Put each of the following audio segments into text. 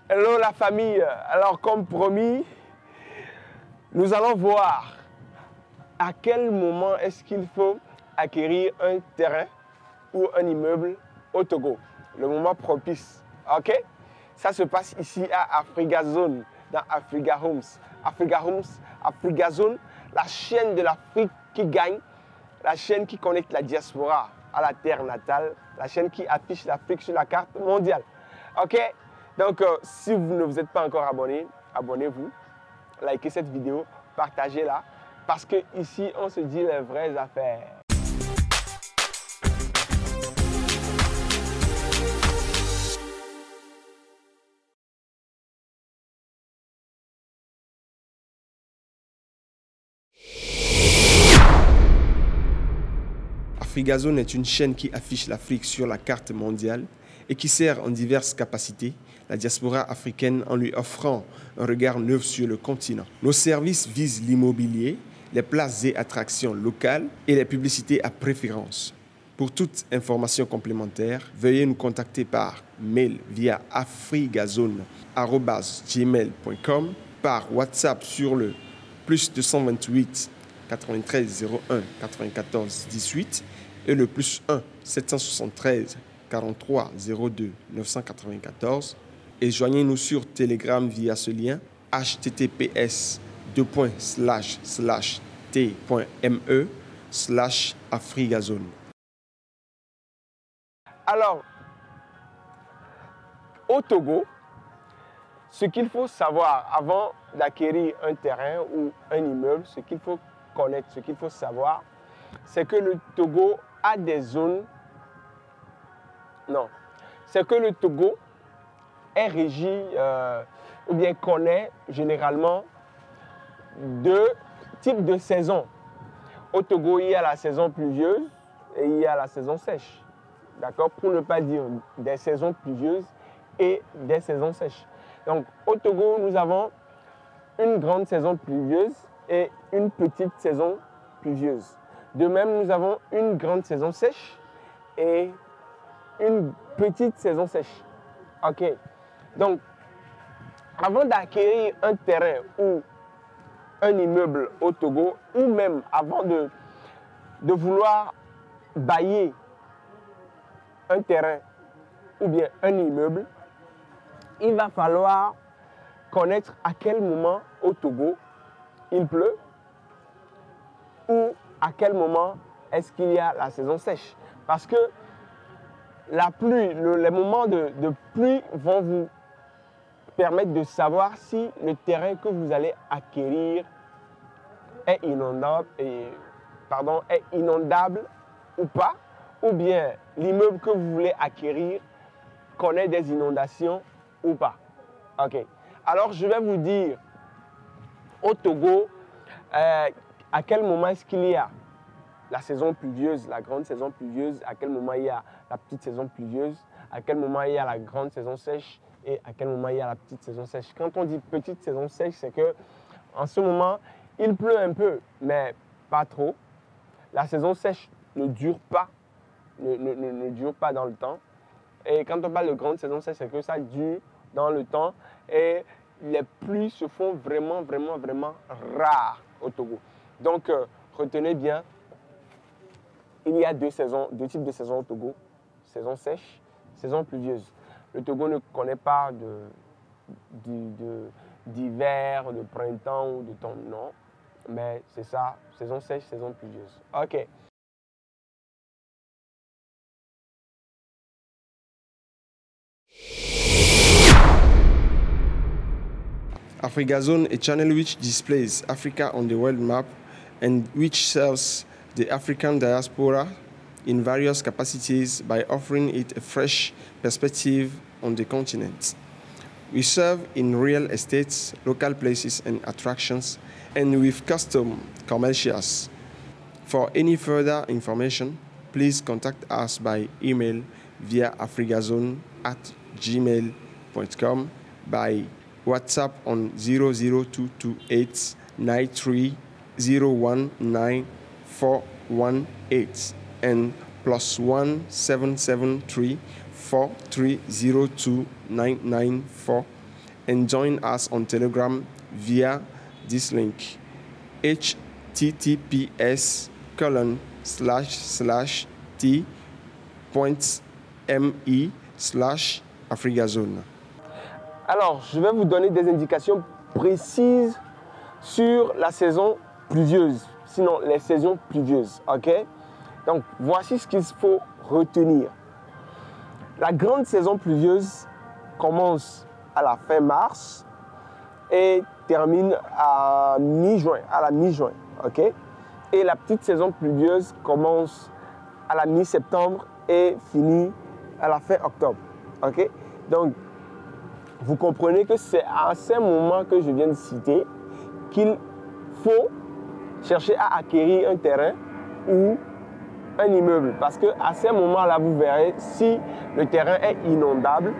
Hello la famille, alors comme promis, nous allons voir à quel moment est-ce qu'il faut acquérir un terrain ou un immeuble au Togo. Le moment propice, ok? Ça se passe ici à Afrigazone, dans Afriga Homes. Afriga Homes, Afrigazone, la chaîne de l'Afrique qui gagne, la chaîne qui connecte la diaspora à la terre natale, la chaîne qui affiche l'Afrique sur la carte mondiale, ok? Donc, si vous ne vous êtes pas encore abonné, abonnez-vous, likez cette vidéo, partagez-la, parce que ici, on se dit les vraies affaires. Afrigazone est une chaîne qui affiche l'Afrique sur la carte mondiale et qui sert en diverses capacités la diaspora africaine en lui offrant un regard neuf sur le continent. Nos services visent l'immobilier, les places et attractions locales et les publicités à préférence. Pour toute information complémentaire, veuillez nous contacter par mail via afrigazone@gmail.com, par WhatsApp sur le +228 93 01 94 18 et le +1 773 43 02 994, et joignez-nous sur Telegram via ce lien https://t.me/afrigazone. Alors, au Togo, ce qu'il faut savoir avant d'acquérir un terrain ou un immeuble, ce qu'il faut connaître, ce qu'il faut savoir, c'est que le Togo a des zones. Non, c'est que le Togo est régi ou bien connaît généralement deux types de saisons. Au Togo, il y a la saison pluvieuse et il y a la saison sèche. D'accord? Pour ne pas dire des saisons pluvieuses et des saisons sèches. Donc, au Togo, nous avons une grande saison pluvieuse et une petite saison pluvieuse. De même, nous avons une grande saison sèche et une petite saison sèche. Ok. Donc, avant d'acquérir un terrain ou un immeuble au Togo, ou même avant de vouloir bailler un terrain ou bien un immeuble, il va falloir connaître à quel moment au Togo il pleut ou à quel moment est-ce qu'il y a la saison sèche. Parce que la pluie, les moments de pluie vont vous permettre de savoir si le terrain que vous allez acquérir est inondable ou pas, ou bien l'immeuble que vous voulez acquérir connaît des inondations ou pas. Ok. Alors, je vais vous dire au Togo à quel moment est-ce qu'il y a la saison pluvieuse, la grande saison pluvieuse, à quel moment il y a la petite saison pluvieuse, à quel moment il y a la grande saison sèche et à quel moment il y a la petite saison sèche. Quand on dit petite saison sèche, c'est que en ce moment, il pleut un peu, mais pas trop. La saison sèche ne dure pas, ne dure pas dans le temps. Et quand on parle de grande saison sèche, c'est que ça dure dans le temps et les pluies se font vraiment rares au Togo. Donc, retenez bien, il y a deux types de saisons au Togo. Saison sèche, saison pluvieuse. Le Togo ne connaît pas d'hiver, de printemps ou d'automne, non. Mais c'est ça, saison sèche, saison pluvieuse. OK. Afrigazone, a channel which displays Africa on the world map and which serves the African diaspora in various capacities by offering it a fresh perspective on the continent. We serve in real estates, local places and attractions, and with custom commercials. For any further information, please contact us by email via afrigazone@gmail.com, by WhatsApp on 00228 93019418 and +1 773 4302 994 and join us on Telegram via this link, https://t.me/afrigazone. Alors, je vais vous donner des indications précises sur la saison pluvieuse, sinon les saisons pluvieuses, ok? Donc, voici ce qu'il faut retenir. La grande saison pluvieuse commence à la fin mars et termine à la mi-juin, ok? Et la petite saison pluvieuse commence à la mi-septembre et finit à la fin octobre, ok? Donc, vous comprenez que c'est à ces moments que je viens de citer qu'il faut chercher à acquérir un terrain ou un immeuble. Parce qu'à ces moments-là, vous verrez si le terrain est inondable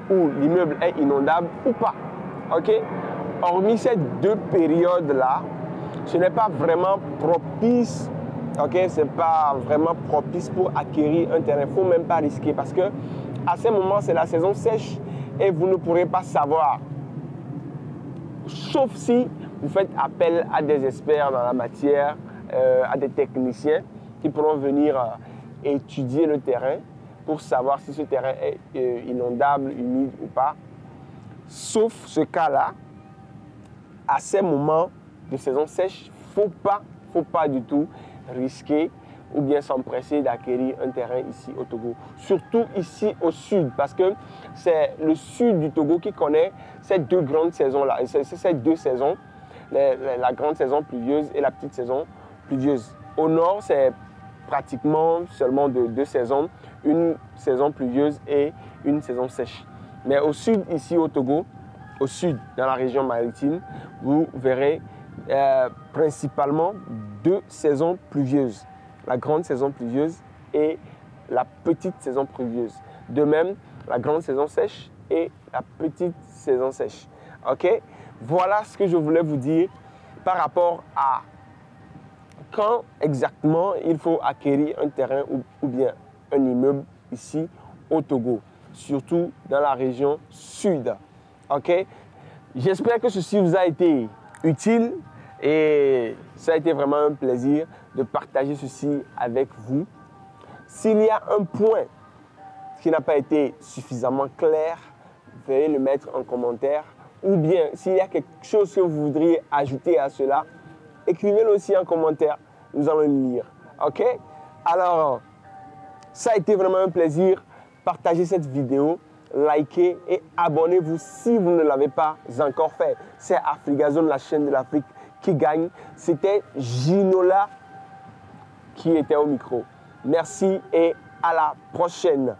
ou l'immeuble est inondable ou pas. Ok? Hormis ces deux périodes-là, ce n'est pas vraiment propice. Ok? C'est pas vraiment propice pour acquérir un terrain. Il ne faut même pas risquer parce que à ces moments, c'est la saison sèche et vous ne pourrez pas savoir. Sauf si vous faites appel à des experts dans la matière, à des techniciens qui pourront venir étudier le terrain pour savoir si ce terrain est inondable, humide ou pas. Sauf ce cas-là, à ces moments de saison sèche, il ne faut pas du tout risquer ou bien s'empresser d'acquérir un terrain ici au Togo. Surtout ici au sud, parce que c'est le sud du Togo qui connaît ces deux grandes saisons-là. C'est ces deux saisons, la grande saison pluvieuse et la petite saison pluvieuse. Au nord, c'est pratiquement seulement deux saisons, une saison pluvieuse et une saison sèche. Mais au sud, ici au Togo, au sud, dans la région maritime, vous verrez principalement deux saisons pluvieuses. La grande saison pluvieuse et la petite saison pluvieuse. De même, la grande saison sèche et la petite saison sèche. Ok? Voilà ce que je voulais vous dire par rapport à quand exactement il faut acquérir un terrain ou bien un immeuble ici au Togo, surtout dans la région sud. Ok? J'espère que ceci vous a été utile et ça a été vraiment un plaisir de partager ceci avec vous. S'il y a un point qui n'a pas été suffisamment clair, veuillez le mettre en commentaire. Ou bien, s'il y a quelque chose que vous voudriez ajouter à cela, écrivez-le aussi en commentaire. Nous allons le lire. OK? Alors, ça a été vraiment un plaisir. Partagez cette vidéo, likez et abonnez-vous si vous ne l'avez pas encore fait. C'est Afrigazone, la chaîne de l'Afrique qui gagne. C'était Ginola qui était au micro. Merci et à la prochaine.